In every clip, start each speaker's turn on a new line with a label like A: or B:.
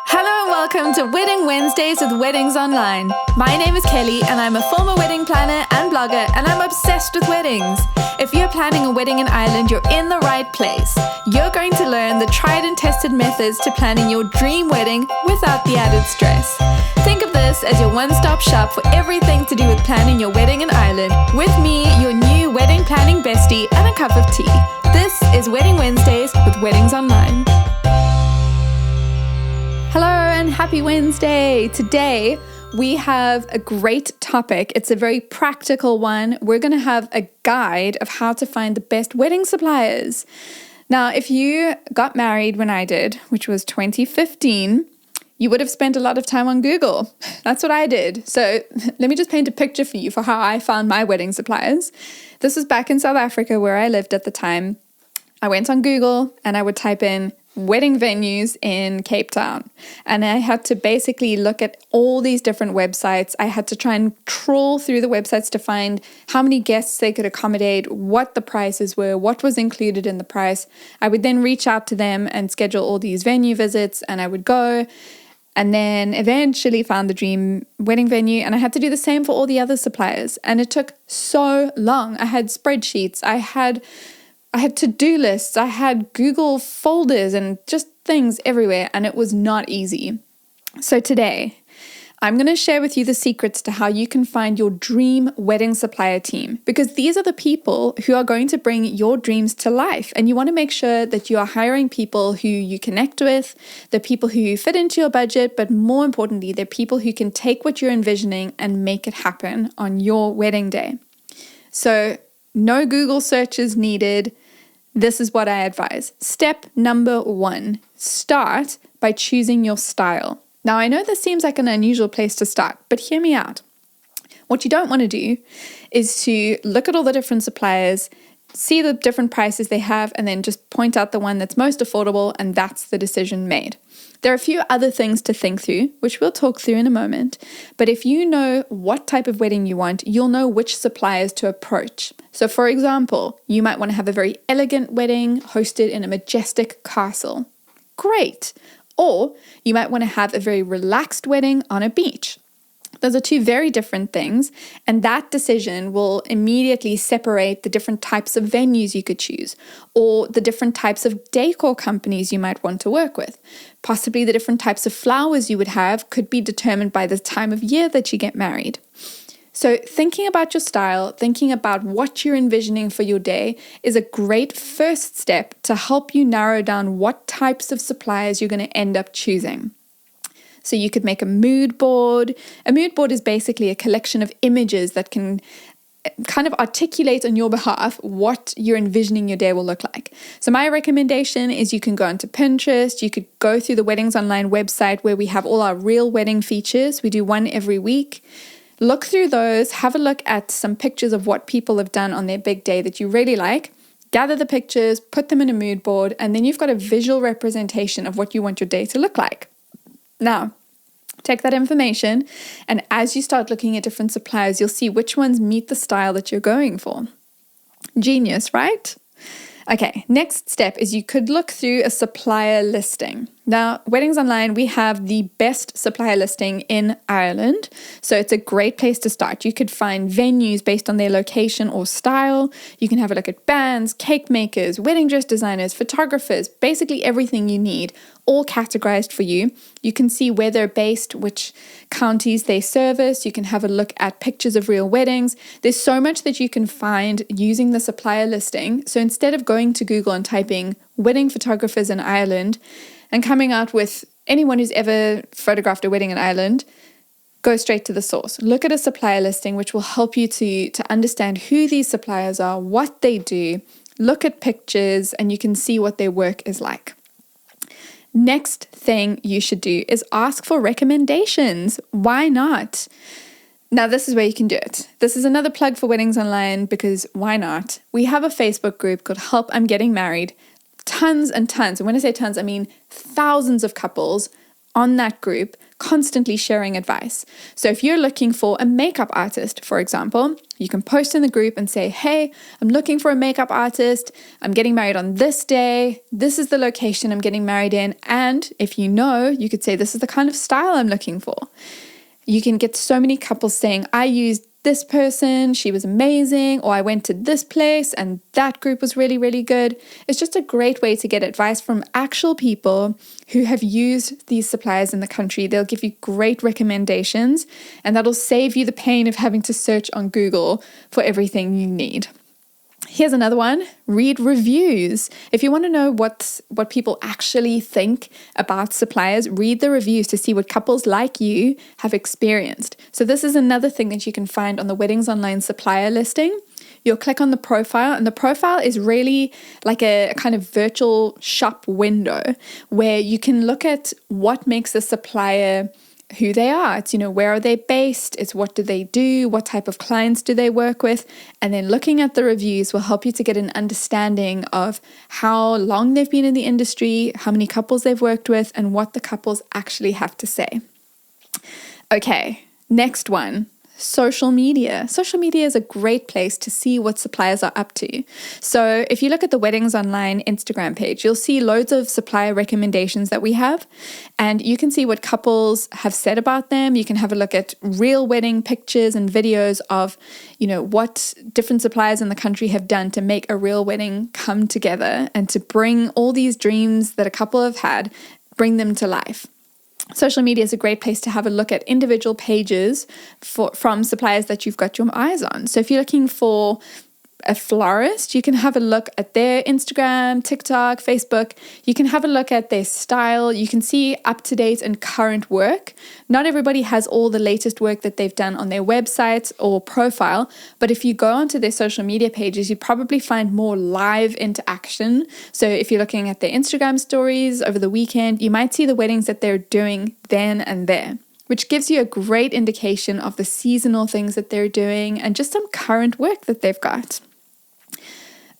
A: Hello and welcome to Wedding Wednesdays with Weddings Online. My name is Kelly and I'm a former wedding planner and blogger, and I'm obsessed with weddings. If you're planning a wedding in Ireland, you're in the right place. You're going to learn the tried and tested methods to planning your dream wedding without the added stress. Think of this as your one-stop shop for everything to do with planning your wedding in Ireland. With me, your new wedding planning bestie, and a cup of tea. This is Wedding Wednesdays with Weddings Online. Hello and happy Wednesday. Today we have a great topic. It's a very practical one. We're going to have a guide of how to find the best wedding suppliers. Now, if you got married when I did, which was 2015, you would have spent a lot of time on Google. That's what I did. So let me just paint a picture for you for how I found my wedding suppliers. This was back in South Africa where I lived at the time. I went on Google and I would type in wedding venues in Cape Town. And I had to basically look at all these different websites. I had to try and trawl through the websites to find how many guests they could accommodate, what the prices were, what was included in the price. I would then reach out to them and schedule all these venue visits, and I would go and then eventually found the dream wedding venue. And I had to do the same for all the other suppliers. And it took so long. I had spreadsheets. I had to-do lists, I had Google folders and just things everywhere, and it was not easy. So today, I'm going to share with you the secrets to how you can find your dream wedding supplier team, because these are the people who are going to bring your dreams to life, and you want to make sure that you are hiring people who you connect with, the people who fit into your budget, but more importantly, they're people who can take what you're envisioning and make it happen on your wedding day. So no Google searches needed. This is what I advise. Step number 1, start by choosing your style. Now, I know this seems like an unusual place to start, but hear me out. What you don't want to do is to look at all the different suppliers, see the different prices they have, and then just point out the one that's most affordable, and that's the decision made. There are a few other things to think through, which we'll talk through in a moment. But if you know what type of wedding you want, you'll know which suppliers to approach. So for example, you might want to have a very elegant wedding hosted in a majestic castle. Great. Or you might want to have a very relaxed wedding on a beach. Those are two very different things, and that decision will immediately separate the different types of venues you could choose, or the different types of decor companies you might want to work with. Possibly the different types of flowers you would have could be determined by the time of year that you get married. So thinking about your style, thinking about what you're envisioning for your day is a great first step to help you narrow down what types of suppliers you're going to end up choosing. So you could make a mood board. A mood board is basically a collection of images that can kind of articulate on your behalf what you're envisioning your day will look like. So my recommendation is you can go onto Pinterest. You could go through the Weddings Online website where we have all our real wedding features. We do one every week. Look through those. Have a look at some pictures of what people have done on their big day that you really like. Gather the pictures, put them in a mood board, and then you've got a visual representation of what you want your day to look like. Now, take that information, and as you start looking at different suppliers, you'll see which ones meet the style that you're going for. Genius, right? Okay, next step is you could look through a supplier listing. Now, Weddings Online, we have the best supplier listing in Ireland, so it's a great place to start. You could find venues based on their location or style. You can have a look at bands, cake makers, wedding dress designers, photographers, basically everything you need, all categorized for you. You can see where they're based, which counties they service. You can have a look at pictures of real weddings. There's so much that you can find using the supplier listing. So instead of going to Google and typing wedding photographers in Ireland and coming out with anyone who's ever photographed a wedding in Ireland, go straight to the source. Look at a supplier listing, which will help you to understand who these suppliers are, what they do. Look at pictures, and you can see what their work is like. Next thing you should do is ask for recommendations. Why not? Now, this is where you can do it. This is another plug for Weddings Online, because why not? We have a Facebook group called Help I'm Getting Married. Tons and tons, and when I say tons, I mean thousands of couples on that group constantly sharing advice. So if you're looking for a makeup artist, for example, you can post in the group and say, hey, I'm looking for a makeup artist. I'm getting married on this day. This is the location I'm getting married in. And if you know, you could say, this is the kind of style I'm looking for. You can get so many couples saying, I used this person, she was amazing, or I went to this place and that group was really, really good. It's just a great way to get advice from actual people who have used these suppliers in the country. They'll give you great recommendations, and that'll save you the pain of having to search on Google for everything you need. Here's another one. Read reviews. If you want to know what people actually think about suppliers, read the reviews to see what couples like you have experienced. So this is another thing that you can find on the Weddings Online supplier listing. You'll click on the profile, and the profile is really like a kind of virtual shop window where you can look at what makes a supplier who they are. It's, where are they based? It's what do they do? What type of clients do they work with? And then looking at the reviews will help you to get an understanding of how long they've been in the industry, how many couples they've worked with, and what the couples actually have to say. Okay, next one. Social media. Social media is a great place to see what suppliers are up to. So if you look at the Weddings Online Instagram page, you'll see loads of supplier recommendations that we have, and you can see what couples have said about them. You can have a look at real wedding pictures and videos of, what different suppliers in the country have done to make a real wedding come together and to bring all these dreams that a couple have had, bring them to life. Social media is a great place to have a look at individual pages from suppliers that you've got your eyes on. So if you're looking for a florist, you can have a look at their Instagram, TikTok, Facebook. You can have a look at their style. You can see up-to-date and current work. Not everybody has all the latest work that they've done on their website or profile, but if you go onto their social media pages, you probably find more live interaction. So if you're looking at their Instagram stories over the weekend, you might see the weddings that they're doing then and there, which gives you a great indication of the seasonal things that they're doing and just some current work that they've got.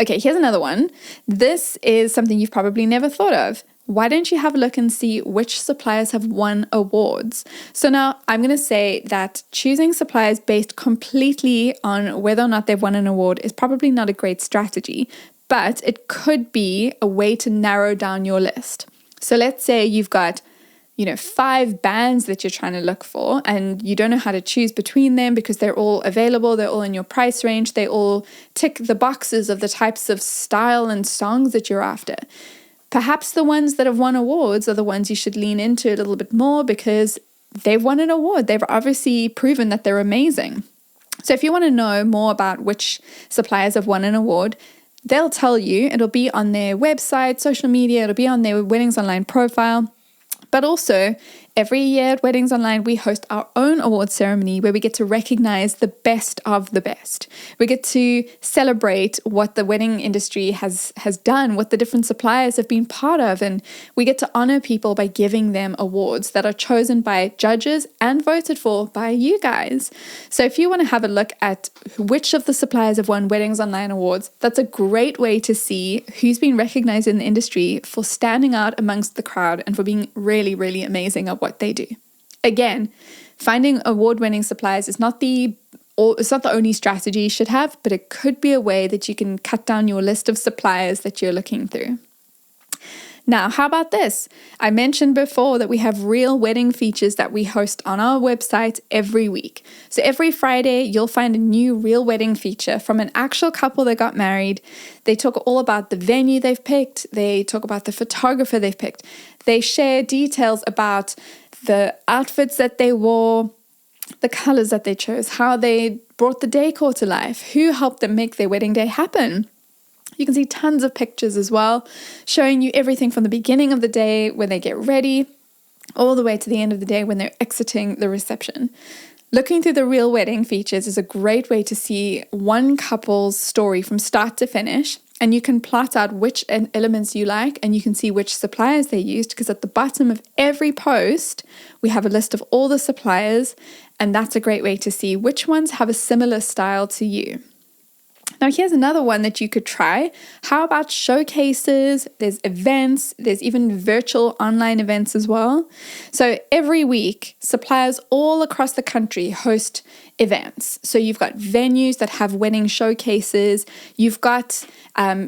A: Okay, here's another one. This is something you've probably never thought of. Why don't you have a look and see which suppliers have won awards? So now I'm going to say that choosing suppliers based completely on whether or not they've won an award is probably not a great strategy, but it could be a way to narrow down your list. So let's say you've got 5 bands that you're trying to look for, and you don't know how to choose between them because they're all available, they're all in your price range, they all tick the boxes of the types of style and songs that you're after. Perhaps the ones that have won awards are the ones you should lean into a little bit more because they've won an award. They've obviously proven that they're amazing. So if you want to know more about which suppliers have won an award, they'll tell you. It'll be on their website, social media, it'll be on their Weddings Online profile. But also, every year at Weddings Online, we host our own award ceremony where we get to recognize the best of the best. We get to celebrate what the wedding industry has done, what the different suppliers have been part of, and we get to honor people by giving them awards that are chosen by judges and voted for by you guys. So if you want to have a look at which of the suppliers have won Weddings Online awards, that's a great way to see who's been recognized in the industry for standing out amongst the crowd and for being really, really amazing at what they do. Again, finding award-winning suppliers is not the only strategy you should have, but it could be a way that you can cut down your list of suppliers that you're looking through. Now, how about this? I mentioned before that we have real wedding features that we host on our website every week. So every Friday, you'll find a new real wedding feature from an actual couple that got married. They talk all about the venue they've picked. They talk about the photographer they've picked. They share details about the outfits that they wore, the colors that they chose, how they brought the decor to life, who helped them make their wedding day happen. You can see tons of pictures as well, showing you everything from the beginning of the day when they get ready, all the way to the end of the day when they're exiting the reception. Looking through the real wedding features is a great way to see one couple's story from start to finish, and you can plot out which elements you like, and you can see which suppliers they used, because at the bottom of every post, we have a list of all the suppliers, and that's a great way to see which ones have a similar style to you. Now, here's another one that you could try. How about showcases? There's events, there's even virtual online events as well. So every week, suppliers all across the country host events. So you've got venues that have wedding showcases, you've got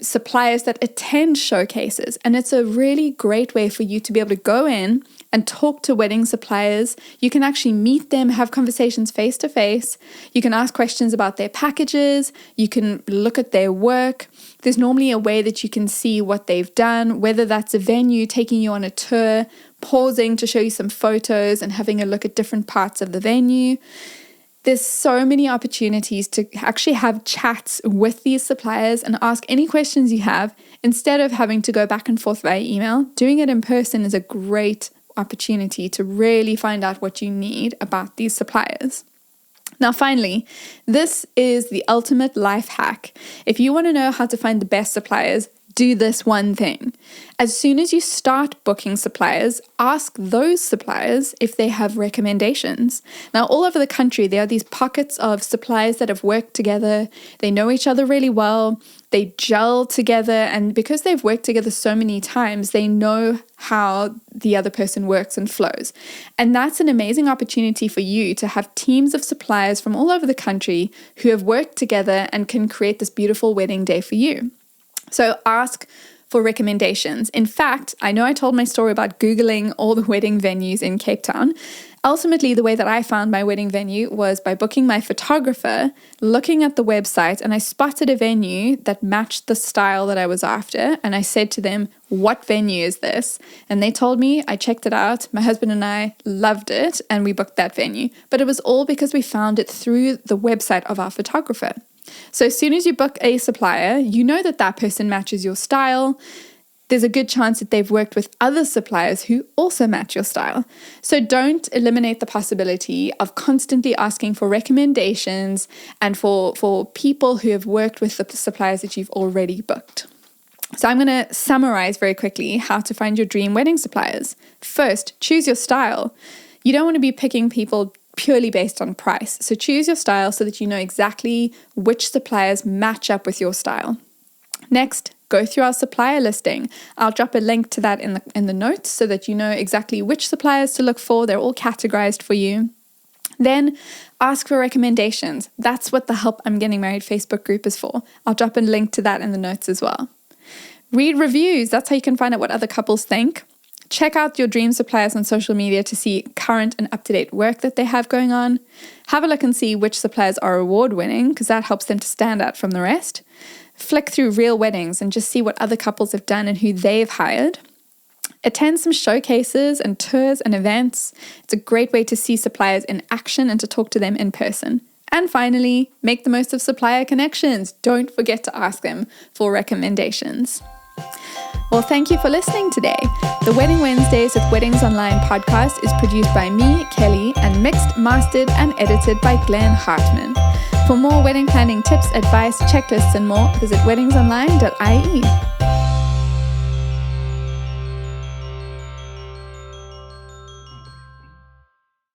A: suppliers that attend showcases, and it's a really great way for you to be able to go in and talk to wedding suppliers. You can actually meet them, have conversations face to face. You can ask questions about their packages. You can look at their work. There's normally a way that you can see what they've done, whether that's a venue taking you on a tour, pausing to show you some photos and having a look at different parts of the venue. There's so many opportunities to actually have chats with these suppliers and ask any questions you have instead of having to go back and forth via email. Doing it in person is a great opportunity to really find out what you need about these suppliers. Now, finally, this is the ultimate life hack. If you want to know how to find the best suppliers, do this one thing. As soon as you start booking suppliers, ask those suppliers if they have recommendations. Now, all over the country, there are these pockets of suppliers that have worked together. They know each other really well. They gel together. And because they've worked together so many times, they know how the other person works and flows. And that's an amazing opportunity for you to have teams of suppliers from all over the country who have worked together and can create this beautiful wedding day for you. So ask for recommendations. In fact, I know I told my story about Googling all the wedding venues in Cape Town. Ultimately, the way that I found my wedding venue was by booking my photographer, looking at the website, and I spotted a venue that matched the style that I was after. And I said to them, "What venue is this?" And they told me. I checked it out. My husband and I loved it, and we booked that venue. But it was all because we found it through the website of our photographer. So as soon as you book a supplier, you know that that person matches your style. There's a good chance that they've worked with other suppliers who also match your style. So don't eliminate the possibility of constantly asking for recommendations and for people who have worked with the suppliers that you've already booked. So I'm going to summarize very quickly how to find your dream wedding suppliers. First, choose your style. You don't want to be picking people purely based on price. So choose your style so that you know exactly which suppliers match up with your style. Next, go through our supplier listing. I'll drop a link to that in the notes so that you know exactly which suppliers to look for. They're all categorized for you. Then ask for recommendations. That's what the Help I'm Getting Married Facebook group is for. I'll drop a link to that in the notes as well. Read reviews. That's how you can find out what other couples think. Check out your dream suppliers on social media to see current and up-to-date work that they have going on. Have a look and see which suppliers are award-winning, because that helps them to stand out from the rest. Flick through real weddings and just see what other couples have done and who they've hired. Attend some showcases and tours and events. It's a great way to see suppliers in action and to talk to them in person. And finally, make the most of supplier connections. Don't forget to ask them for recommendations. Well, thank you for listening today. The Wedding Wednesdays with Weddings Online podcast is produced by me, Kelly, and mixed, mastered, and edited by Glenn Hartman. For more wedding planning tips, advice, checklists, and more, visit weddingsonline.ie.